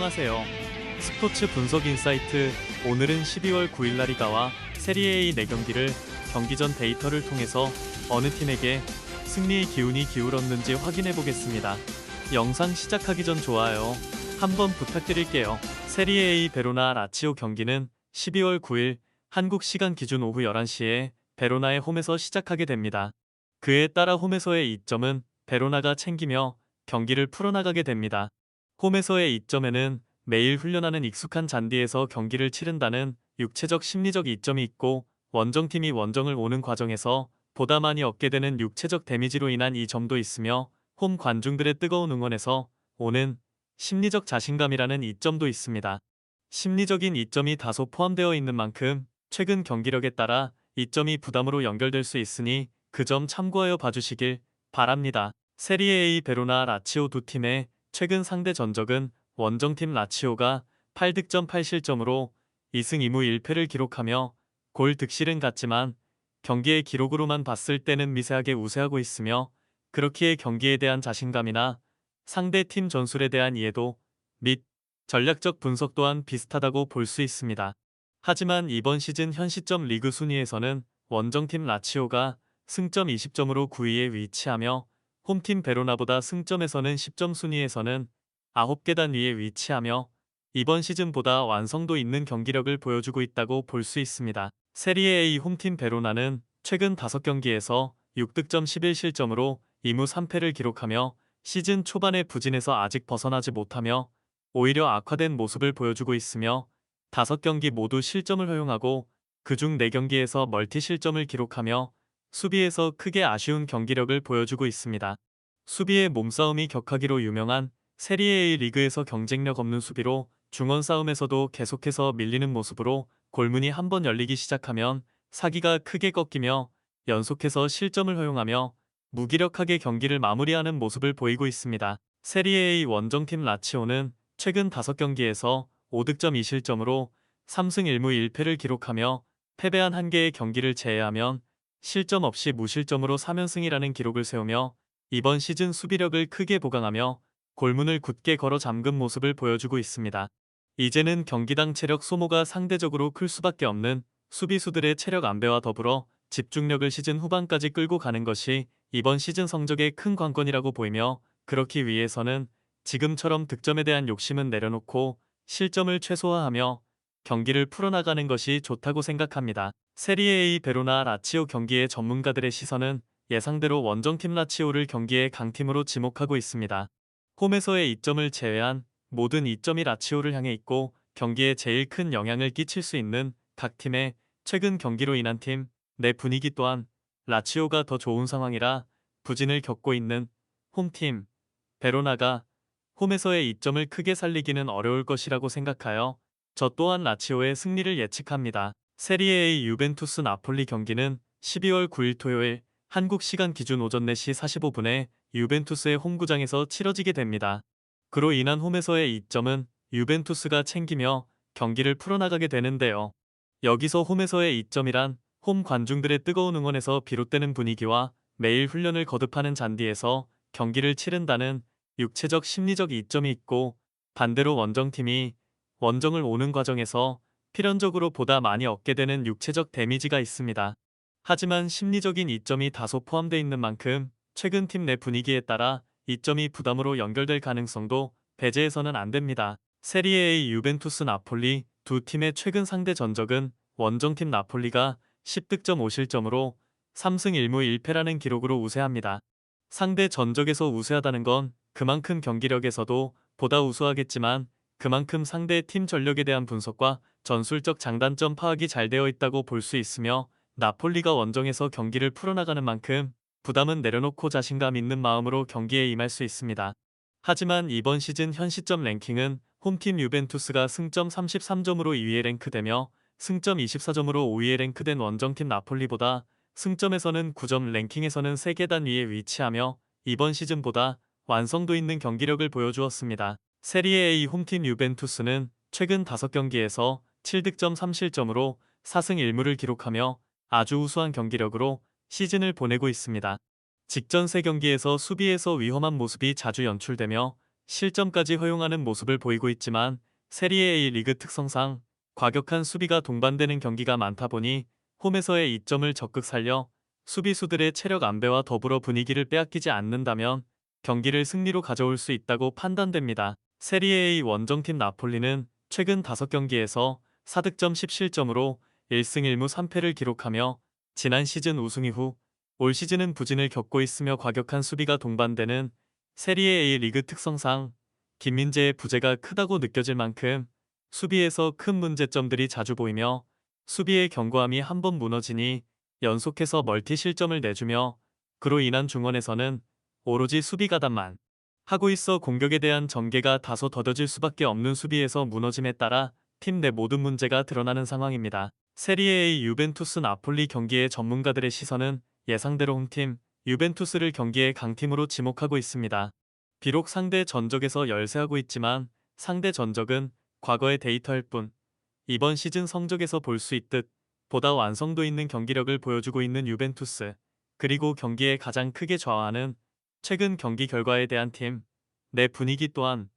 안녕하세요. 스포츠 분석 인사이트. 오늘은 12월 9일 라리가와 세리에 A 4경기를 경기 전 데이터를 통해서 어느 팀에게 승리의 기운이 기울었는지 확인해 보겠습니다. 영상 시작하기 전 좋아요 한번 부탁드릴게요. 세리에 A 베로나 라치오 경기는 12월 9일 한국 시간 기준 오후 11시에 베로나의 홈에서 시작하게 됩니다. 그에 따라 홈에서의 이점은 베로나가 챙기며 경기를 풀어나가게 됩니다. 홈에서의 이점에는 매일 훈련하는 익숙한 잔디에서 경기를 치른다는 육체적 심리적 이점이 있고, 원정팀이 원정을 오는 과정에서 보다 많이 얻게 되는 육체적 데미지로 인한 이 점도 있으며, 홈 관중들의 뜨거운 응원에서 오는 심리적 자신감이라는 이점도 있습니다. 심리적인 이점이 다소 포함되어 있는 만큼 최근 경기력에 따라 이점이 부담으로 연결될 수 있으니 그 점 참고하여 봐주시길 바랍니다. 세리에 A 베로나 라치오 두 팀의 최근 상대 전적은 원정팀 라치오가 8득점 8실점으로 2승 2무 1패를 기록하며 골 득실은 같지만 경기의 기록으로만 봤을 때는 미세하게 우세하고 있으며, 그렇기에 경기에 대한 자신감이나 상대 팀 전술에 대한 이해도 및 전략적 분석 또한 비슷하다고 볼 수 있습니다. 하지만 이번 시즌 현 시점 리그 순위에서는 원정팀 라치오가 승점 20점으로 9위에 위치하며, 홈팀 베로나보다 승점에서는 10점 순위에서는 9계단 위에 위치하며 이번 시즌보다 완성도 있는 경기력을 보여주고 있다고 볼 수 있습니다. 세리에 A 홈팀 베로나는 최근 5경기에서 6득점 11실점으로 2무 3패를 기록하며 시즌 초반의 부진에서 아직 벗어나지 못하며 오히려 악화된 모습을 보여주고 있으며, 5경기 모두 실점을 허용하고 그중 4경기에서 멀티 실점을 기록하며 수비에서 크게 아쉬운 경기력을 보여주고 있습니다. 수비의 몸싸움이 격하기로 유명한 세리에 A 리그에서 경쟁력 없는 수비로 중원 싸움에서도 계속해서 밀리는 모습으로 골문이 한번 열리기 시작하면 사기가 크게 꺾이며 연속해서 실점을 허용하며 무기력하게 경기를 마무리하는 모습을 보이고 있습니다. 세리에 A 원정팀 라치오는 최근 5경기에서 5득점 2실점으로 3승 1무 1패를 기록하며 패배한 1개의 경기를 제외하면 실점 없이 무실점으로 3연승이라는 기록을 세우며 이번 시즌 수비력을 크게 보강하며 골문을 굳게 걸어 잠근 모습을 보여주고 있습니다. 이제는 경기당 체력 소모가 상대적으로 클 수밖에 없는 수비수들의 체력 안배와 더불어 집중력을 시즌 후반까지 끌고 가는 것이 이번 시즌 성적의 큰 관건이라고 보이며, 그렇기 위해서는 지금처럼 득점에 대한 욕심은 내려놓고 실점을 최소화하며 경기를 풀어나가는 것이 좋다고 생각합니다. 세리에 A 베로나 라치오 경기의 전문가들의 시선은 예상대로 원정팀 라치오를 경기의 강팀으로 지목하고 있습니다. 홈에서의 이점을 제외한 모든 이점이 라치오를 향해 있고, 경기에 제일 큰 영향을 끼칠 수 있는 각 팀의 최근 경기로 인한 팀 내 분위기 또한 라치오가 더 좋은 상황이라 부진을 겪고 있는 홈팀 베로나가 홈에서의 이점을 크게 살리기는 어려울 것이라고 생각하여 저 또한 라치오의 승리를 예측합니다. 세리에 A 유벤투스 나폴리 경기는 12월 9일 토요일 한국 시간 기준 오전 4시 45분에 유벤투스의 홈구장에서 치러지게 됩니다. 그로 인한 홈에서의 이점은 유벤투스가 챙기며 경기를 풀어나가게 되는데요. 여기서 홈에서의 이점이란 홈 관중들의 뜨거운 응원에서 비롯되는 분위기와 매일 훈련을 거듭하는 잔디에서 경기를 치른다는 육체적 심리적 이점이 있고, 반대로 원정팀이 원정을 오는 과정에서 필연적으로 보다 많이 얻게 되는 육체적 데미지가 있습니다. 하지만 심리적인 이점이 다소 포함되어 있는 만큼 최근 팀 내 분위기에 따라 이점이 부담으로 연결될 가능성도 배제해서는 안 됩니다. 세리에 A 유벤투스 나폴리 두 팀의 최근 상대 전적은 원정팀 나폴리가 10득점 5실점으로 3승 1무 1패라는 기록으로 우세합니다. 상대 전적에서 우세하다는 건 그만큼 경기력에서도 보다 우수하겠지만, 그만큼 상대 팀 전력에 대한 분석과 전술적 장단점 파악이 잘 되어 있다고 볼 수 있으며, 나폴리가 원정에서 경기를 풀어나가는 만큼 부담은 내려놓고 자신감 있는 마음으로 경기에 임할 수 있습니다. 하지만 이번 시즌 현 시점 랭킹은 홈팀 유벤투스가 승점 33점으로 2위에 랭크되며 승점 24점으로 5위에 랭크된 원정팀 나폴리보다 승점에서는 9점, 랭킹에서는 3계단 위에 위치하며 이번 시즌보다 완성도 있는 경기력을 보여주었습니다. 세리에 A 홈팀 유벤투스는 최근 5경기에서 7득점 3실점으로 4승 1무를 기록하며 아주 우수한 경기력으로 시즌을 보내고 있습니다. 직전 3경기에서 수비에서 위험한 모습이 자주 연출되며 실점까지 허용하는 모습을 보이고 있지만 세리에 A 리그 특성상 과격한 수비가 동반되는 경기가 많다 보니 홈에서의 이점을 적극 살려 수비수들의 체력 안배와 더불어 분위기를 빼앗기지 않는다면 경기를 승리로 가져올 수 있다고 판단됩니다. 세리에 A 원정팀 나폴리는 최근 5경기에서 4득점 10실점으로 1승 1무 3패를 기록하며 지난 시즌 우승 이후 올 시즌은 부진을 겪고 있으며 과격한 수비가 동반되는 세리에 A 리그 특성상 김민재의 부재가 크다고 느껴질 만큼 수비에서 큰 문제점들이 자주 보이며 수비의 견고함이 한번 무너지니 연속해서 멀티 실점을 내주며 그로 인한 중원에서는 오로지 수비 가담만 하고 있어 공격에 대한 전개가 다소 더뎌질 수밖에 없는 수비에서 무너짐에 따라 팀 내 모든 문제가 드러나는 상황입니다. 세리에 A 유벤투스 나폴리 경기의 전문가들의 시선은 예상대로 홈팀 유벤투스를 경기의 강팀으로 지목하고 있습니다. 비록 상대 전적에서 열세하고 있지만 상대 전적은 과거의 데이터일 뿐 이번 시즌 성적에서 볼 수 있듯 보다 완성도 있는 경기력을 보여주고 있는 유벤투스, 그리고 경기에 가장 크게 좌우하는 최근 경기 결과에 대한 팀 내 분위기 또한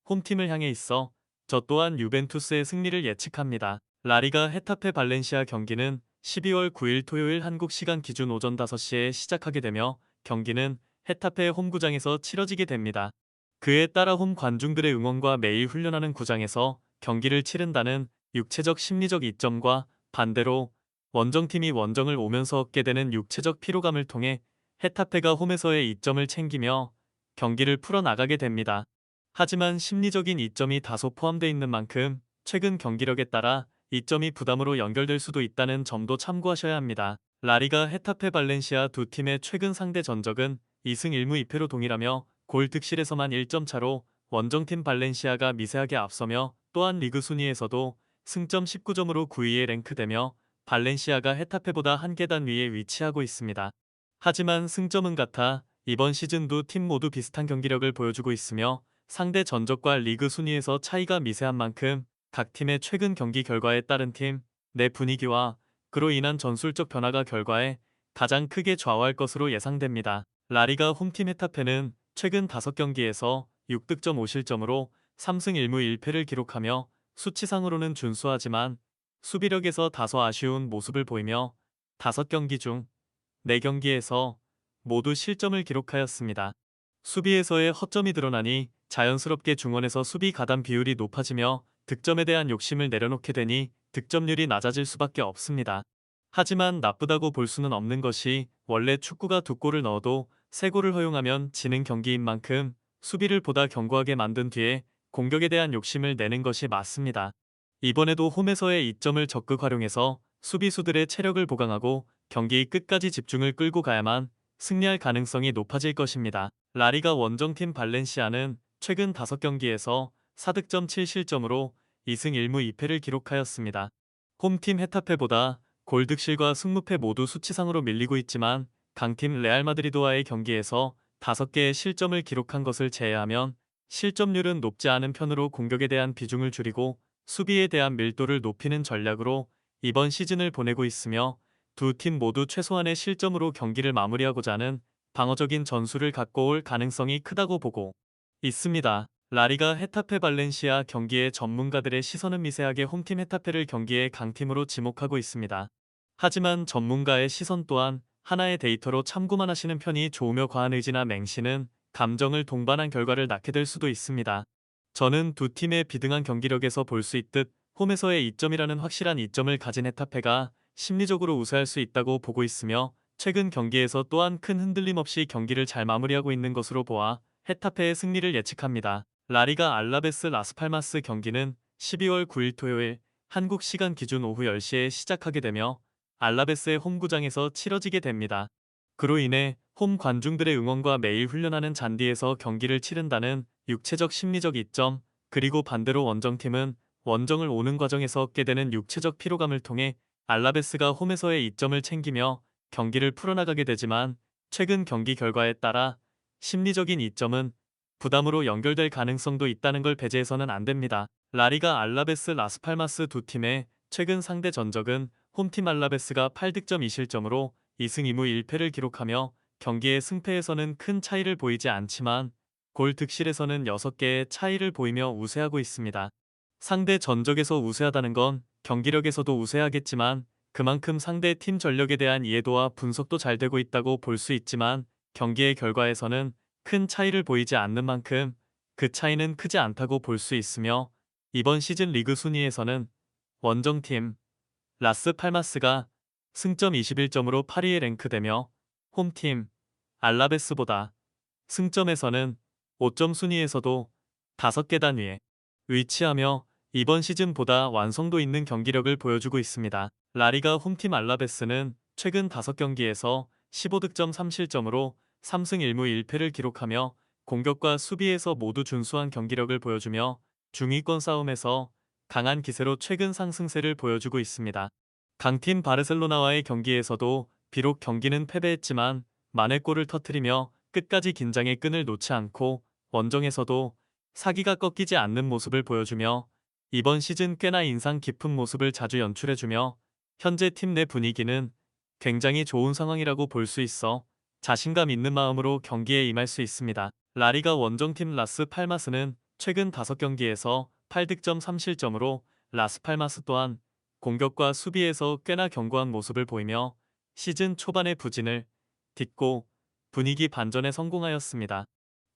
홈팀을 향해 있어 저 또한 유벤투스의 승리를 예측합니다. 라리가 헤타페 발렌시아 경기는 12월 9일 토요일 한국 시간 기준 오전 5시에 시작하게 되며 경기는 헤타페 홈구장에서 치러지게 됩니다. 그에 따라 홈 관중들의 응원과 매일 훈련하는 구장에서 경기를 치른다는 육체적 심리적 이점과 반대로 원정팀이 원정을 오면서 얻게 되는 육체적 피로감을 통해 헤타페가 홈에서의 이점을 챙기며 경기를 풀어나가게 됩니다. 하지만 심리적인 이점이 다소 포함되어 있는 만큼 최근 경기력에 따라 이점이 부담으로 연결될 수도 있다는 점도 참고하셔야 합니다. 라리가 헤타페 발렌시아 두 팀의 최근 상대 전적은 2승 1무 2패로 동일하며 골 득실에서만 1점 차로 원정팀 발렌시아가 미세하게 앞서며 또한 리그 순위에서도 승점 19점으로 9위에 랭크되며 발렌시아가 헤타페보다 한 계단 위에 위치하고 있습니다. 하지만 승점은 같아 이번 시즌 두 팀 모두 비슷한 경기력을 보여주고 있으며 상대 전적과 리그 순위에서 차이가 미세한 만큼 각 팀의 최근 경기 결과에 따른 팀 내 분위기와 그로 인한 전술적 변화가 결과에 가장 크게 좌우할 것으로 예상됩니다. 라리가 홈팀 헤타페는 최근 5경기에서 6득점 5실점으로 3승 1무 1패를 기록하며 수치상으로는 준수하지만 수비력에서 다소 아쉬운 모습을 보이며 5경기 중 4경기에서 모두 실점을 기록하였습니다. 수비에서의 허점이 드러나니 자연스럽게 중원에서 수비 가담 비율이 높아지며 득점에 대한 욕심을 내려놓게 되니 득점률이 낮아질 수밖에 없습니다. 하지만 나쁘다고 볼 수는 없는 것이 원래 축구가 2골을 넣어도 3골을 허용하면 지는 경기인 만큼 수비를 보다 견고하게 만든 뒤에 공격에 대한 욕심을 내는 것이 맞습니다. 이번에도 홈에서의 이점을 적극 활용해서 수비수들의 체력을 보강하고 경기 끝까지 집중을 끌고 가야만 승리할 가능성이 높아질 것입니다. 라리가 원정팀 발렌시아는 최근 5경기에서 4득점 7실점으로 2승 1무 2패를 기록하였습니다. 홈팀 헤타페보다 골득실과 승무패 모두 수치상으로 밀리고 있지만 강팀 레알 마드리드와의 경기에서 5개의 실점을 기록한 것을 제외하면 실점률은 높지 않은 편으로 공격에 대한 비중을 줄이고 수비에 대한 밀도를 높이는 전략으로 이번 시즌을 보내고 있으며 두 팀 모두 최소한의 실점으로 경기를 마무리하고자 하는 방어적인 전술을 갖고 올 가능성이 크다고 보고 있습니다. 라리가 헤타페 발렌시아 경기의 전문가들의 시선은 미세하게 홈팀 헤타페를 경기의 강팀으로 지목하고 있습니다. 하지만 전문가의 시선 또한 하나의 데이터로 참고만 하시는 편이 좋으며 과한 의지나 맹신은 감정을 동반한 결과를 낳게 될 수도 있습니다. 저는 두 팀의 비등한 경기력에서 볼 수 있듯 홈에서의 이점이라는 확실한 이점을 가진 헤타페가 심리적으로 우세할 수 있다고 보고 있으며 최근 경기에서 또한 큰 흔들림 없이 경기를 잘 마무리하고 있는 것으로 보아 헤타페의 승리를 예측합니다. 라리가 알라베스 라스팔마스 경기는 12월 9일 토요일 한국 시간 기준 오후 10시에 시작하게 되며 알라베스의 홈구장에서 치러지게 됩니다. 그로 인해 홈 관중들의 응원과 매일 훈련하는 잔디에서 경기를 치른다는 육체적 심리적 이점, 그리고 반대로 원정팀은 원정을 오는 과정에서 얻게 되는 육체적 피로감을 통해 알라베스가 홈에서의 이점을 챙기며 경기를 풀어나가게 되지만 최근 경기 결과에 따라 심리적인 이점은 부담으로 연결될 가능성도 있다는 걸 배제해서는 안 됩니다. 라리가 알라베스 라스팔마스 두 팀의 최근 상대 전적은 홈팀 알라베스가 8득점 2실점으로 2승 2무 1패를 기록하며 경기의 승패에서는 큰 차이를 보이지 않지만 골 득실에서는 6개의 차이를 보이며 우세하고 있습니다. 상대 전적에서 우세하다는 건 경기력에서도 우세하겠지만 그만큼 상대 팀 전력에 대한 이해도와 분석도 잘 되고 있다고 볼 수 있지만 경기의 결과에서는 큰 차이를 보이지 않는 만큼 그 차이는 크지 않다고 볼 수 있으며 이번 시즌 리그 순위에서는 원정팀 라스팔마스가 승점 21점으로 8위에 랭크되며 홈팀 알라베스보다 승점에서는 5점 순위에서도 5계단 위에 위치하며 이번 시즌보다 완성도 있는 경기력을 보여주고 있습니다. 라리가 홈팀 알라베스는 최근 5경기에서 15득점 3실점으로 3승 1무 1패를 기록하며 공격과 수비에서 모두 준수한 경기력을 보여주며 중위권 싸움에서 강한 기세로 최근 상승세를 보여주고 있습니다. 강팀 바르셀로나와의 경기에서도 비록 경기는 패배했지만 만회골을 터뜨리며 끝까지 긴장의 끈을 놓지 않고 원정에서도 사기가 꺾이지 않는 모습을 보여주며 이번 시즌 꽤나 인상 깊은 모습을 자주 연출해주며 현재 팀 내 분위기는 굉장히 좋은 상황이라고 볼 수 있어 자신감 있는 마음으로 경기에 임할 수 있습니다. 라리가 원정팀 라스팔마스는 최근 5경기에서 8득점 3실점으로 라스팔마스 또한 공격과 수비에서 꽤나 견고한 모습을 보이며 시즌 초반의 부진을 딛고 분위기 반전에 성공하였습니다.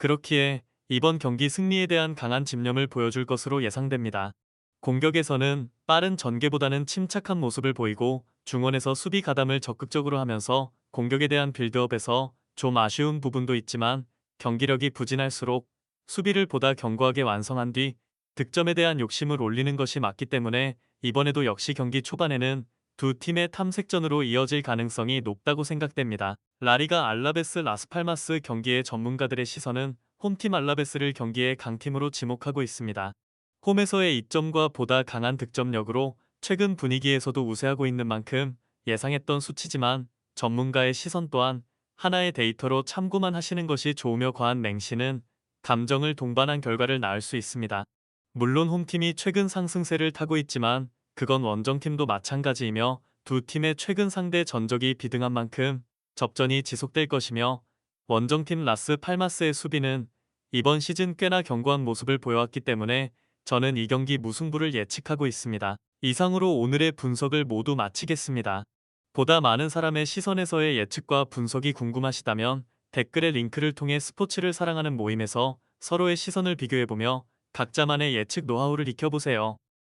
그렇기에 이번 경기 승리에 대한 강한 집념을 보여줄 것으로 예상됩니다. 공격에서는 빠른 전개보다는 침착한 모습을 보이고 중원에서 수비 가담을 적극적으로 하면서 공격에 대한 빌드업에서 좀 아쉬운 부분도 있지만 경기력이 부진할수록 수비를 보다 견고하게 완성한 뒤 득점에 대한 욕심을 올리는 것이 맞기 때문에 이번에도 역시 경기 초반에는 두 팀의 탐색전으로 이어질 가능성이 높다고 생각됩니다. 라리가 알라베스 라스팔마스 경기의 전문가들의 시선은 홈팀 알라베스를 경기의 강팀으로 지목하고 있습니다. 홈에서의 이점과 보다 강한 득점력으로 최근 분위기에서도 우세하고 있는 만큼 예상했던 수치지만 전문가의 시선 또한 하나의 데이터로 참고만 하시는 것이 좋으며 과한 맹신은 감정을 동반한 결과를 낳을 수 있습니다. 물론 홈팀이 최근 상승세를 타고 있지만 그건 원정팀도 마찬가지이며 두 팀의 최근 상대 전적이 비등한 만큼 접전이 지속될 것이며 원정팀 라스팔마스의 수비는 이번 시즌 꽤나 견고한 모습을 보여왔기 때문에 저는 이 경기 무승부를 예측하고 있습니다. 이상으로 오늘의 분석을 모두 마치겠습니다. 보다 많은 사람의 시선에서의 예측과 분석이 궁금하시다면 댓글의 링크를 통해 스포츠를 사랑하는 모임에서 서로의 시선을 비교해보며 각자만의 예측 노하우를 익혀보세요.